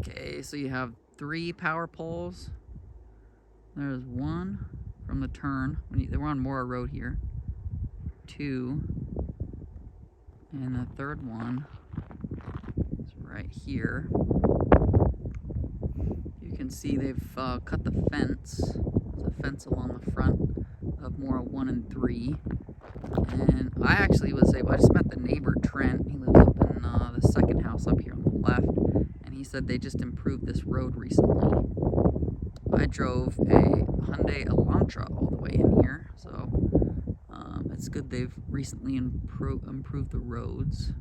Okay, so you have 3 power poles. There's 1 from the turn. We're on Mora Road here. 2. And the 3rd one is right here. You can see they've cut the fence. There's a fence along the front of Mora 1 and 3. And I just met the neighbor, Trent. He lives up in the second house up here on the left. And he said they just improved this road recently. I drove a Hyundai Elantra all the way in here. So it's good they've recently improved the roads.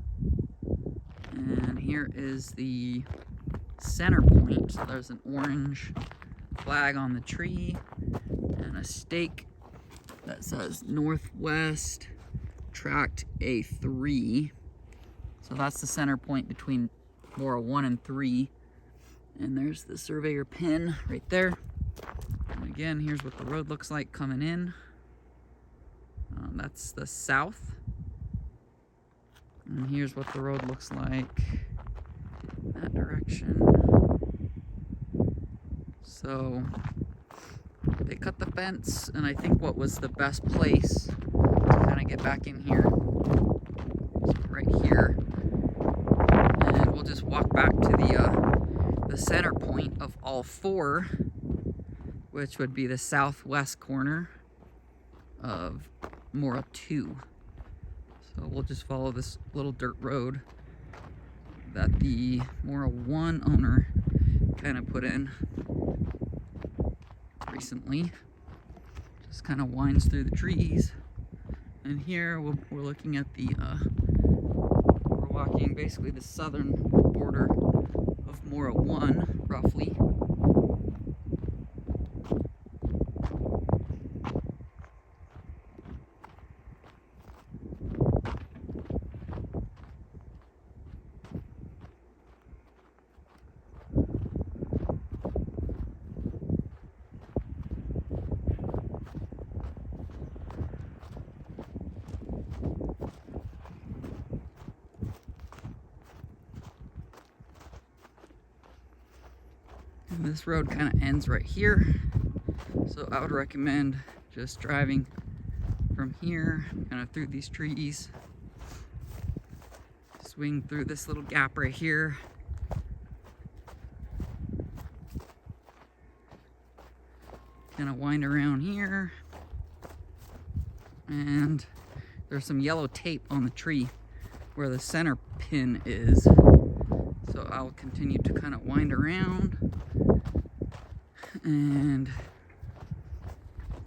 And here is the center point. So there's an orange flag on the tree and a stake that says Northwest Tract A3. So that's the center point between Mora 1 and 3. And there's the surveyor pin right there. And again, here's what the road looks like coming in. That's the south. And here's what the road looks like in that direction. So they cut the fence, and I think what was the best place to kind of get back in here is right here. And we'll just walk back to the center point of all 4, which would be the southwest corner of Mora 2. So we'll just follow this little dirt road that the Mora 1 owner kind of put in recently. Just kind of winds through the trees. And here we're looking at we're walking basically the southern border of Mora 1, roughly. And this road kind of ends right here, so I would recommend just driving from here, kind of through these trees, swing through this little gap right here, kind of wind around here, and there's some yellow tape on the tree where the center pin is. So I'll continue to kind of wind around, and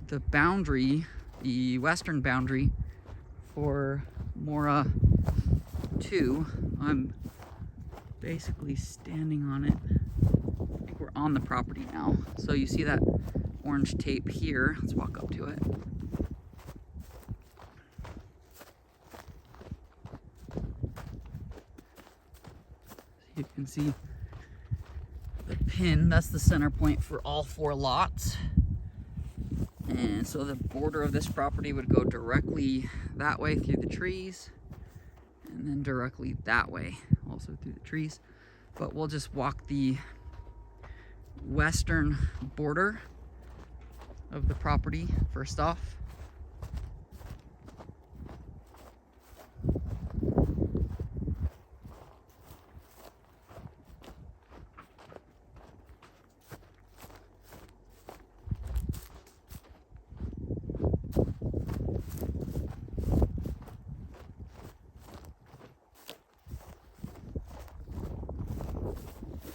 the boundary, the western boundary for Mora 2, I'm basically standing on it. I think we're on the property now. So you see that orange tape here. Let's walk up to it. You can see the pin, that's the center point for all 4 lots. And so the border of this property would go directly that way through the trees, and then directly that way also through the trees. But we'll just walk the western border of the property first off.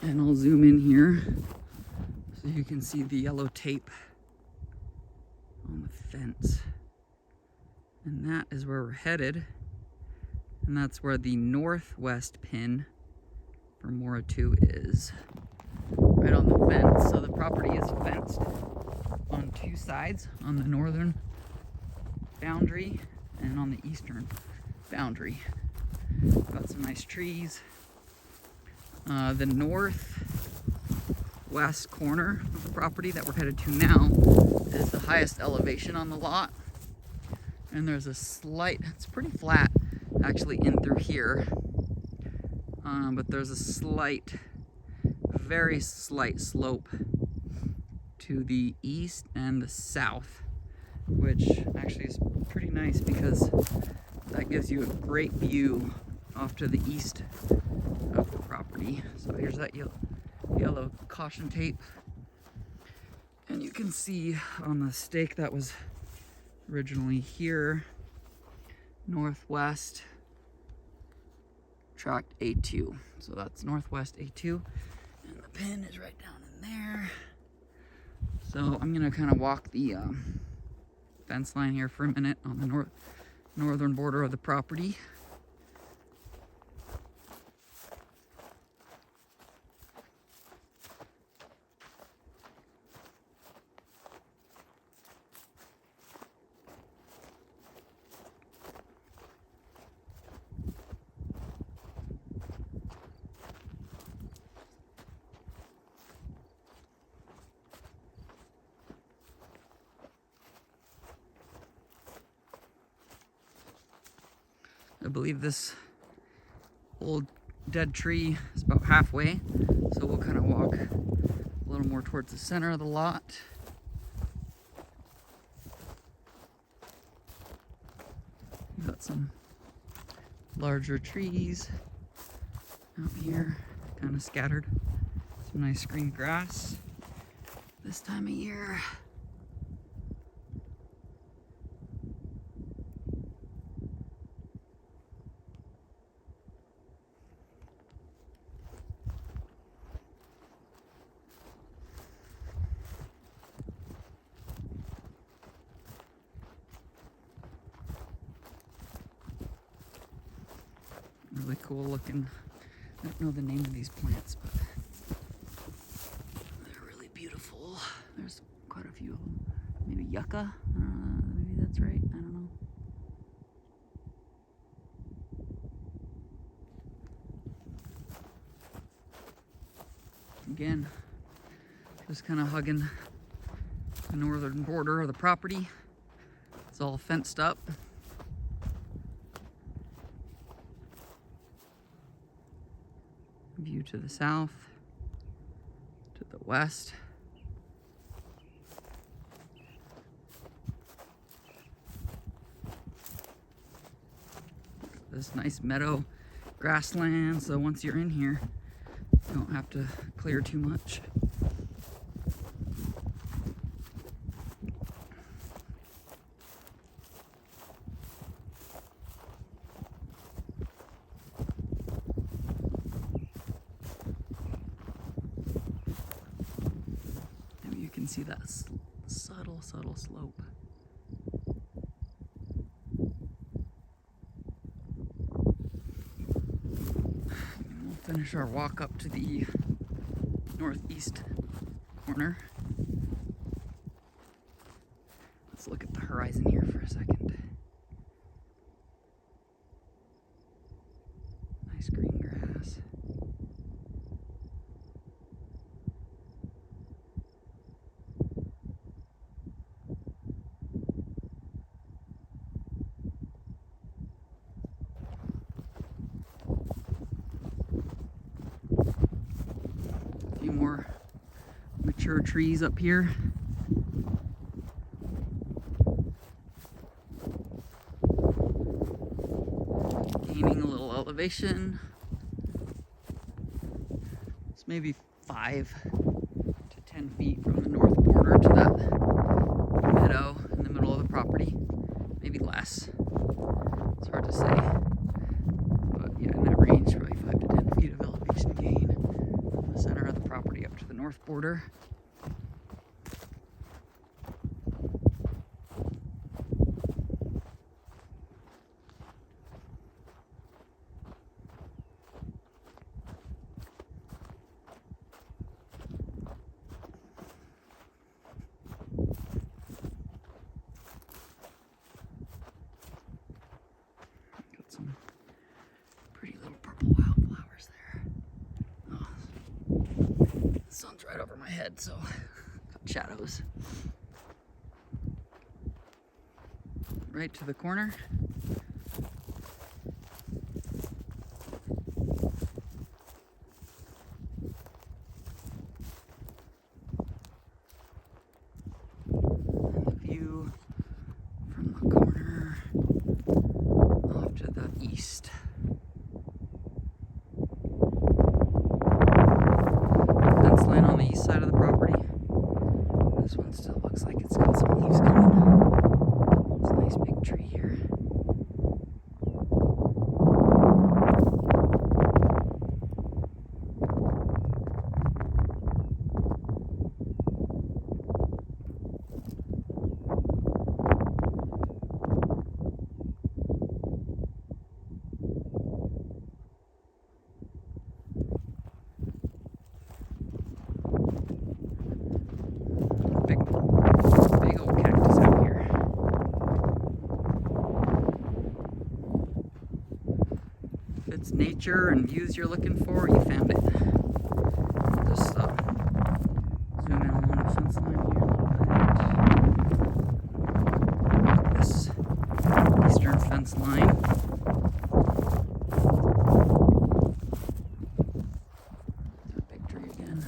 And I'll zoom in here so you can see the yellow tape on the fence. And that is where we're headed. And that's where the northwest pin for Mora 2 is. Right on the fence. So the property is fenced on 2 sides, on the northern boundary and on the eastern boundary. Got some nice trees. The northwest corner of the property that we're headed to now is the highest elevation on the lot. And there's a slight, it's pretty flat actually in through here, but there's a slight very slight slope to the east and the south, which actually is pretty nice because that gives you a great view off to the east of the property. So here's that yellow caution tape. And you can see on the stake that was originally here, northwest, tract A2. So that's northwest A2. And the pin is right down in there. So I'm gonna kind of walk the fence line here for a minute on the northern border of the property. I believe this old dead tree is about halfway, so we'll kind of walk a little more towards the center of the lot. We've got some larger trees out here, kind of scattered. Some nice green grass this time of year. Really cool looking. I don't know the name of these plants, but they're really beautiful. There's quite a few of them. Maybe yucca? Maybe that's right. I don't know. Again, just kind of hugging the northern border of the property. It's all fenced up. View to the south, to the west. This nice meadow grassland, so once you're in here, you don't have to clear too much. You can see that subtle slope. And we'll finish our walk up to the northeast corner. Let's look at the horizon here for a second. Nice green grass. Few more mature trees up here. Gaining a little elevation. It's maybe 5 to 10 feet from the north border to that meadow in the middle of the property. Maybe less. It's hard to say. But yeah, in that range, probably 5 to 10 feet of elevation gain from the center of the property up to the north border. Got some pretty little purple wildflowers there. Oh, the sun's right over my head, so got shadows. Right to the corner. nature and views you're looking for, you found it. Just zoom in along the fence line here a little bit. This eastern fence line. There's a big tree again.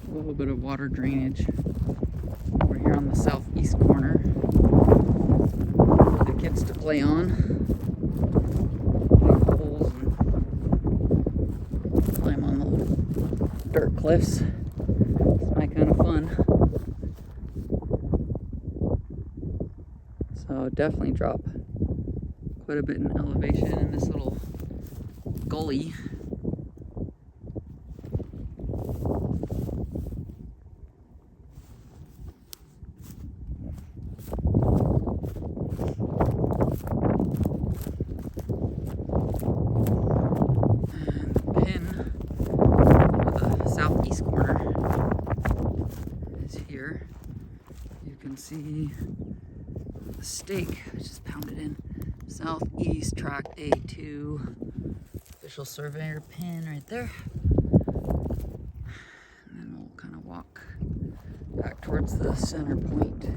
A little bit of water drainage over here on the southeast corner for the kids to play on. Dig holes and climb on the little dirt cliffs. It's my kind of fun. So definitely drop quite a bit in elevation in this little gully. Southeast corner is here. You can see the stake I just pounded in. Southeast tract A2 official surveyor pin right there. And then we'll kind of walk back towards the center point.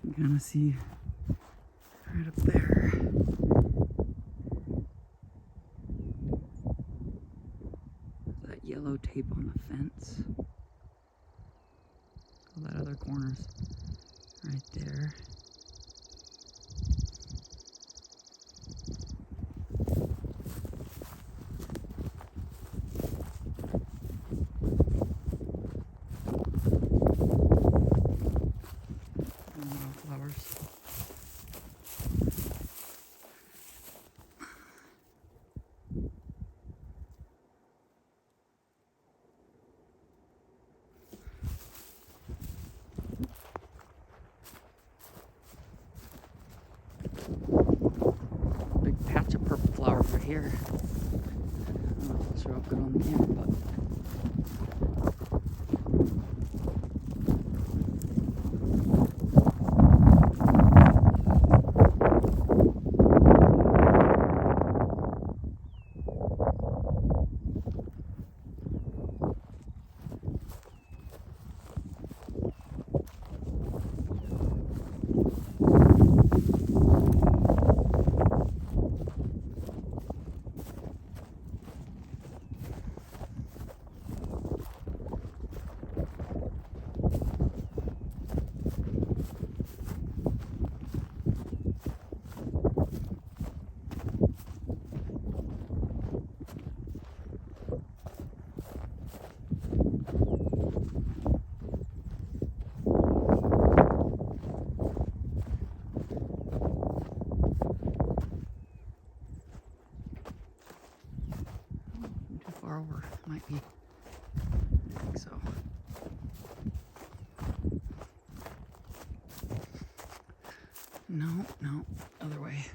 You can kind of see right up there. That yellow tape on the fence. All that other corner's right there. Flowers. Big patch of purple flowers right here. I don't know if it'll show up good on the camera, but No, other way.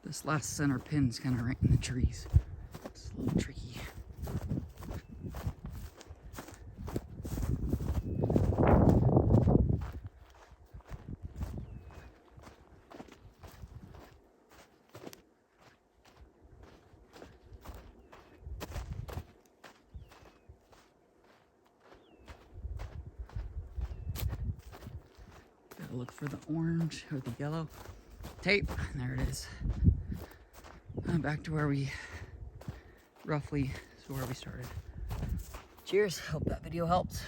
This last center pin's kind of right in the trees. It's a little tricky. Gotta look for the orange or the yellow tape. And there it is. Back to where we roughly, so where we started. Cheers. Hope that video helped.